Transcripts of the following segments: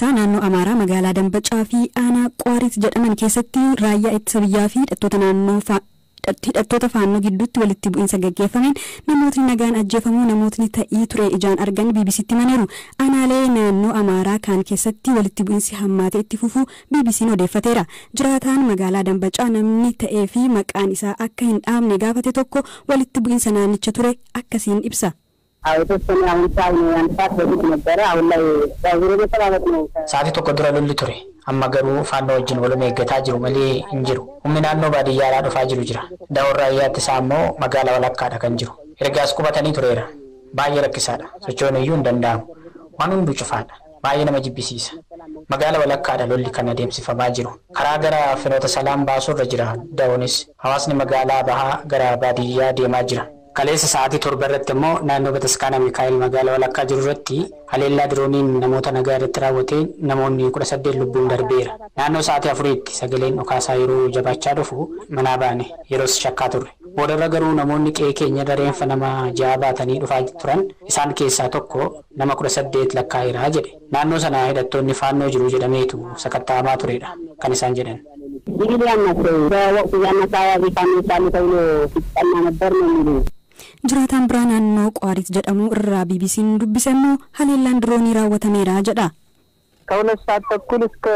Dambachaa naannoo Amaaraa magaalaa Dambachaa fi aanaa Qwaariit jedhaman keessatti raayyaa ittisa biyyaa fi hidhattoota faannoo gidduutti walitti bu'iinsa gaggeeffameen namootni nagaan ajjeefamuu namootni ta'ii ture ijaan argan BBCtti himaniiru. Aanaalee naannoo Amaaraa kaan keessatti walitti bu'iinsi hammaatee itti fufuu BBC'n odeeffateera. Jiraataan magaalaa Dambachaa namni ta'ee fi maqaan isaa akka hin dhaamne gaafate tokko walitti bu'iinsa naannicha ture akkasiin ibsa. Sa'aatii tokko dura lolli ture. Amma garuu faannoo wajjin waluma eeggataa jiru malee hin jiru. Humni naannoo baadiyyaadhaa dhufaa jiru jira. Daawwan raayyaatti isaa immoo magaalaa walakkaadha kan jiru. Ergaas qubatanii tureera. Baay'ee rakkisaadha. Sochoon iyyuu hin danda'amu. Waan hunduu cufaadha. Baay'ee nama jibbisiisa. Magaalaa walakkaadha lolli kan adeemsifamaa jiru. Karaa gara Finoota Salaam baasuurra jira. Daawwanis hawaasni magaalaa bahaa gara baadiyyaa deemaa jira. Kaleessa sa'aatii 7 irratti immoo naannoo Bataskaana Mikaa'el magaalaa walakkaa jiru irratti haleellaa dirooniin namoota nagaa irratti raawwatee namoonni 18 lubbuun darbeera. Naannoo sa'aatii 4tti sagaleen dhukaasaa yeroo jabaachaa dhufu manaa baane yeroos shakkaa turre. Boodarra garuu namoonni qe'ee keenya dareenfa nama 6 baatanii dhufaa turan isaan keessaa tokko nama 18 lakkaa'eeraa jedhe. Naannoo sana hidhattoonni faannoo jiru jedhameetu sakatta'amaa turedha kan isaan jedhan. Jiraataan biraa naannoo Qwaariit jedhamu irraa BBC'n dubbise immoo haleellaan diroonii raawwatameera jedha. ከሁለት ሰዓት ተኩል እስከ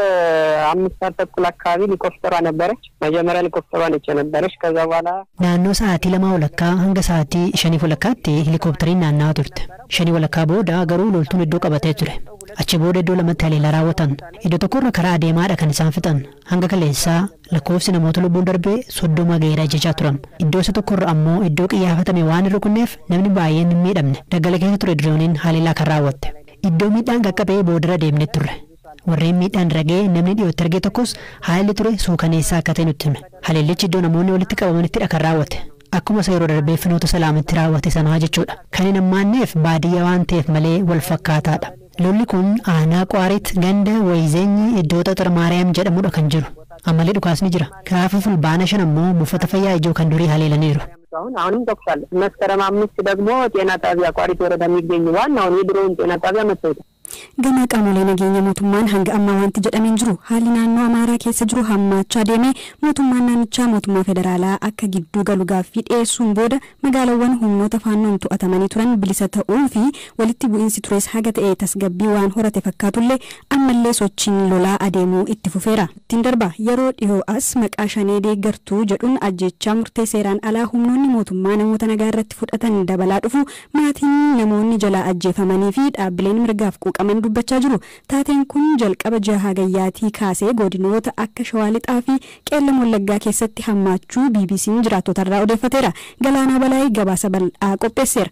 5 ሰዓት ተኩል አካባቢ ሄሊኮፕተሯ ነበረች። መጀመሪያ ሄሊኮፕተሯ ነች ነበረች። ከዛ በኋላ ናኖ ሰዓቲ ለማ ወለካ hanga ሰዓቲ ሸኒ ወለካቲ ሄሊኮፕተሪን ናናው turte. ሸኒ ወለካ booda garuu loltuun iddoo qabatee ture. Achi booda iddoo lamatti haleellaa raawwatan. Iddoo tokkorra karaa adeemaadha kan isaan fixan. Hanga kaleessaa lakkoofsi namoota lubbuun darbee 30 ga'eera jechaa turan. Iddoo isa tokkorra ammoo iddoo qiyyaafatame waan hin rukunneef namni baay'een hin miidhamne. Daggala keessa ture dirooniin haleellaa kan raawwatte. Iddoo miidhaan qaqqabee boodara deemnee turre. Warreen miidhaan ragee namni dhiyootti argee tokkos haalli ture suukaneessaa akka ta'e nutti hime. Haleellichi iddoo namoonni walitti qabamanitti kan raawwate. Akkuma yeroo darbee Finoota Salaamitti raawwate sanaa jechuudha. Kan hin hammaanneef baadiyyaa waan ta'eef malee wal fakkaataadha. Lolli kun aanaa Qwaariit ganda Wayizeenyi iddoo Xaxar Maariyaam jedhamudha kan jiru. Ammallee dhukaasni jira. Gaafa fulbaana 5 ammoo buufata fayyaa ijoo kan durii haleelaniiru. አሁንም ተኩሳለ መስከረም 5 ደግሞ ጤና ጣቢያ ቋሪት ወረዳ የሚገኝ ዋናው የድሮውን ጤና ጣቢያ መጥተውታል። Gama qaamolee nageenya mootummaan hanga ammaa wanti jedhameen jiru haalli naannoo Amaaraa keessa jiru hammaachaa deemee mootummaan naannichaa mootummaa federaalaa akka gidduu galu gaaffii dhiyeessuun booda magaalaawwan humnoota faannoon to'atamanii turan bilisa ta'uu fi walitti bu'iinsi tures haga ta'e tasgabbii waan horate fakkaatullee ammallee sochiin lolaa adeemuu itti fufeera. Ittiin darba yeroo dhihoo as maqaa shanee deeggartuu jedhuun ajjechaa murtee seeraan alaa humnoonni mootummaa namoota nagaa irratti fudhatan dabalaa dhufu maatiin namoonni jalaa ajjeefamanii fi dhaabbileen mirgaaf qaman dubbachaa jiru. Taateen kun jalqaba jaha gayyaatii kaasee godinoota akka Shawaa Lixaa fi Qeellam Wallaggaa keessatti hammaachuu BBC'n jiraattota irraa odeeffateera. Galaanaa Balaayii gabaasa bal'aa qopheesseera.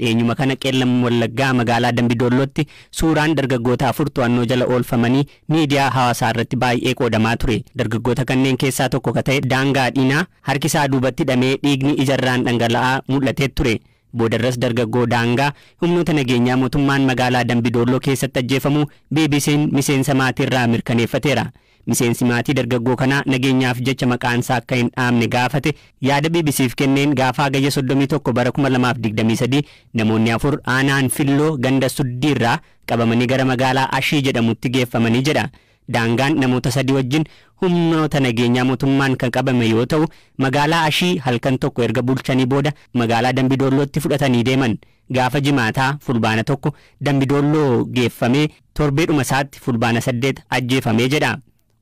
Eenyuma kana Qeellam Wallaggaa magaalaa Dambidollootti suuraan dargaggoota 4 to'annoo jala oolfamanii miidiyaa hawaasaa irratti baay'ee qoodamaa ture. Dargaggoota kanneen keessaa tokko ka ta'e Daangaa Dhiinaa harki isaa duubatti hidhamee dhiigni ijarraan dhangala'aa mul'atee ture. Boodarras dargaggoo Daangaa humnoota nageenyaa mootummaan magaalaa Dambidolloo keessatti ajjeefamuu BBC'n miseensa maatii irraa mirkaneeffateera. Miseensi maatii dargaggoo kanaa nageenyaaf jecha maqaan isaa akka hin dhaamne gaafate yaada BBC'f kenneen gaafa hagayya 31 bara 2023 namoonni 4 aanaan Filloo ganda Suddiirraa qabamanii gara magaalaa Ashii jedhamutti geeffamanii jedha. Daangaan namoota 3 wajjin humnoota nageenyaa mootummaan kan qabame yoo ta'u magaalaa Ashii halkan tokko erga bulchanii booda magaalaa Dambidollootti fudhatanii deeman. Gaafa jimaataa fulbaana 1 Dambidolloo geeffamee torbeedhuma isaatti fulbaana 8 ajjeefamee jedha.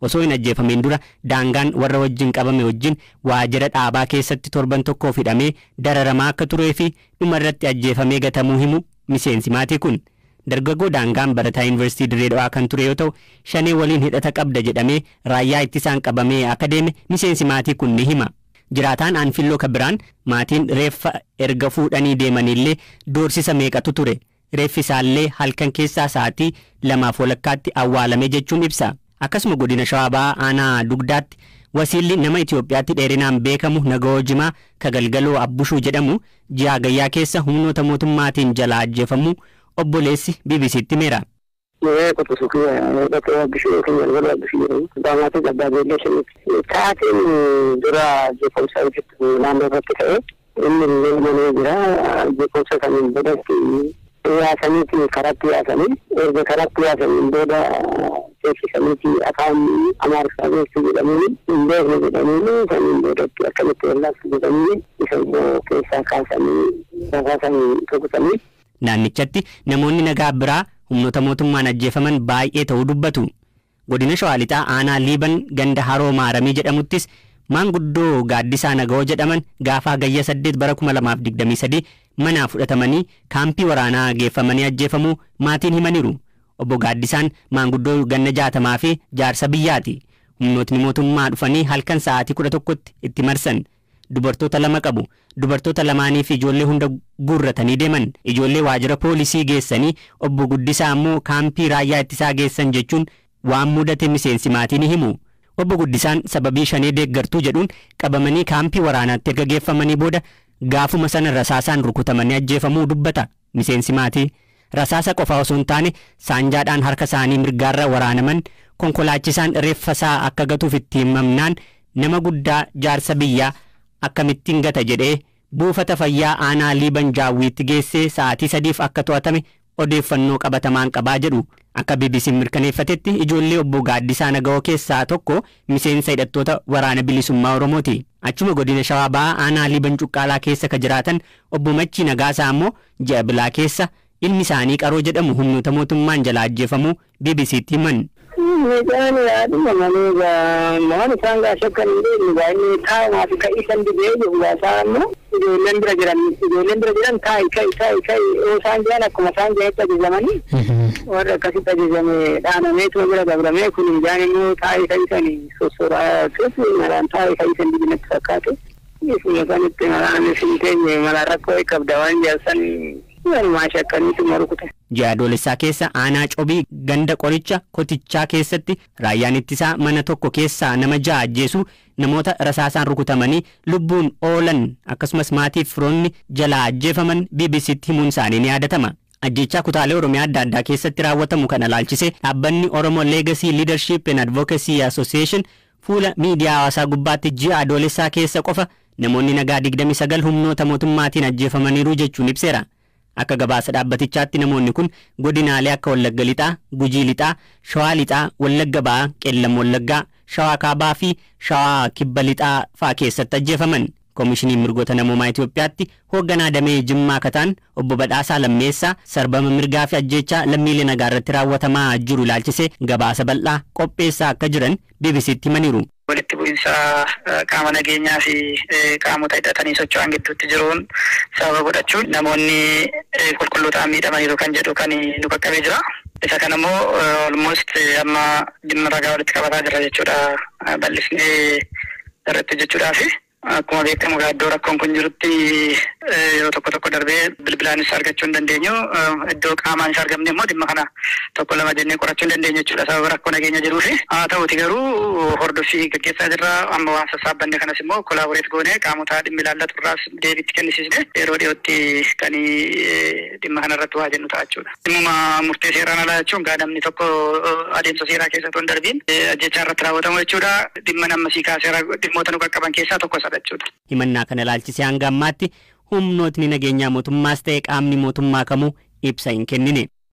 Osoo hin ajjeefameen dura Daangaan warra wajjin qabame wajjin waajjira dhaabaa keessatti torban tokko hidhamee dararamaa akka turee fi dhumarratti ajjeefamee gatamuu himu miseensi maatii kun. Dargaggoo Daangaan barataa Yuunivarsiitii Dirree Dhawaa kan ture yoo ta'u shanee waliin hidhata qabda jedhamee raayyaa ittisaan qabamee akka deeme miseensi maatii kun ni hima. Jiraataan Anfilloo Kabiraan maatiin reeffa erga fuudhanii deemanillee doorsisa meeqatu ture. Reeffi isaallee halkan keessaa sa'aatii 2:00 awwaalame jechuun ibsa. Akkasuma godina Shawaa Bahaa aanaa Dugdaatti wasiilli nama Itoophiyaatti dheerinaan beekamu Nagawoo Jimaa Kagalgaloo Abbushuu jedhamu ji'a gayyaa keessa humnoota mootummaatiin jalaa ajjeefamuu obboleessi BBC'tti himeera. yaasaniiti karatti yaasanii erga karatti yaasaniin booda beeksisaniiti afaan amaariffaa beeksisa jedhamuun hin beekne jedhamuun saniin boodatti akkamitti wallaabsa jedhamanii isa immoo keessaa kaasanii rasaasanii tuqutanii. Naannichatti namoonni nagaa biraa humnoota mootummaan ajjeefaman baay'ee ta'uu dubbatu. Godina Shawaa Lixaa aanaa Liiban ganda Haroo Maaramii jedhamuttis maanguddoo Gaaddisaa Naga'oo jedhaman gaafa hagayya 8 bara 2023 manaa fudhatamanii kaampii waraanaa geeffamanii ajjeefamuu maatiin himaniiru. Obbo Gaaddisaan maanguddoo ganna 60 fi jaarsa biyyaati. Humnootni mootummaa dhufanii halkan sa'aatii 11tti itti marsan. Dubartoota 2 qabu. Dubartoota lamaanii fi ijoollee hunda guurratanii deeman. Ijoollee waajjira poolisii geessanii obbo Guddisaa ammoo kaampii raayyaa ittisaa geessan jechuun waan mudate miseensi maatii ni himu. Obbo Guddisaan sababii shanee deeggartuu jedhuun qabamanii kaampii waraanaatti erga geeffamanii booda gaafuma sana rasaasaan rukutamanii ajjeefamuu dubbata miseensi maatii. Rasaasa qofa osoo hin taane saanjaadhaan harka isaanii mirgaarra waraanaman konkolaachisaan reeffasaa akka gatuuf itti himamnaan nama guddaa jaarsa biyyaa akkamittiin gata jedhee buufata fayyaa aanaa Liiban Jaawwiitti geessee sa'aatii 3f akka to'atame odeeffannoo qabatamaan qabaa jedhu. Akka BBC mirkaneeffatetti ijoollee obbo Gaaddisaa Naga'oo keessaa tokko miseensa hidhattoota waraana bilisummaa Oromooti. Achuma godina Shawaa Ba'aa aanaa Liiban Cuqqaalaa keessa ka jiraatan obbo Machii Nagaasaa ammoo ji'a bilaa keessa ilmi isaanii Qaroo jedhamu humnoota mootummaan jalaa ajjeefamuu BBC'tti himan. Midhaan yaaduma malee waan isaan gaashakkan hin beeknu inni taa'umaa fi ka'ii san dibee jiru gaasaa ammoo ijoolleen bira jiran taa'i isaan jiran akkuma isaan jiranitti ajajamanii warra akkasitti ajajame dhaanameetuma bira dabramee kun midhaan immoo taa'i ka'ii san sossoraatuuf maraan taa'i ka'ii san dibinatti fakkaate isuma sanitti maraan isin teenye mala rakkoo qabda waan jaarsan walumaa shakkaniitu marukute. Jaadolessaa keessa aanaa Cobii ganda qoricha kotichaa keessatti raayyaan ittisaa mana tokko keessaa nama 6 ajjeesuu namoota rasaasaan rukutamanii lubbuun oolan akkasumas maatiif firoonni jalaa ajjeefaman BBC'tti himuun isaanii ni yaadatama. Ajjechaa kutaalee Oromiyaa adda addaa keessatti raawwatamu kana ilaalchisee dhaabbanni Oromo Legacy Leadership and Advocacy Association fuula miidiyaa hawaasaa gubbaatti ji'a adoolessaa keessa qofa namoonni nagaa 29 humnoota mootummaatiin ajjeefamaniiru jechuun ibseera. Akka gabaasa dhaabbatichaatti namoonni kun godinaalee akka Wallagga Lixaa, Gujii Lixaa, Shawaa Lixaa, Wallagga Ba'aa, Qeellam Wallaggaa, Shawaa Kaabaa fi Shawaa Kibba Lixaa fa'aa keessatti ajjeefaman. Koomishiniin mirgoota namoomaa Itoophiyaatti hoogganaa damee Jimmaa Kataan obbo Badhaasaa Lammeessaa sarbama mirgaa fi ajjechaa lammiilee nagaa irratti raawwatamaa jiru ilaalchisee gabaasa bal'aa qopheessaa akka jiran BBC'tti himaniiru. Walitti bu'iinsa qaama nageenyaa fi qaamota hidhatanii socho'an gidduutti jiruun sababa godhachuun namoonni qulqulluutaan miidhamaniiru kan jedhu kan nu qaqqabee jira. Isa kana immoo almost amma dhimma ragaa walitti qabataa jira jechuudha bal'isnee irratti jechuudhaafi. Akkuma beekamu iddoo rakkoon kun jirutti yeroo tokko darbee bilbilaanis argachuu hin dandeenyu iddoo qaamaan hin argamne immoo dhimma kana tokko lama jennee qorachuu hin dandeenyu jechuudha sababa rakkoo nageenya jiruufi. Haa ta'uti garuu hordoffii gaggeessaa jirra amma waan sassaabbanne kanas immoo kolaaboreet goonee qaamota dhimmi ilaallatu irraas deebiitti kennisiisne yeroo dhiyootti kan dhimma kana irratti waa jennu ta'a jechuudha. Dhimmuma murtee seeraan alaa jechuun gaadamni tokko adeemsa seeraa keessatti hin darbiin ajjechaa irratti raawwatamu jechuudha. Dhimma nammasii kaaseera dhimmoota nu qaqqaban keessaa tokko isa. Himannaa kana ilaalchisee hanga ammaatti humnootni nageenyaa mootummaas ta'e qaamni mootummaa kamuu ibsa hin kennine.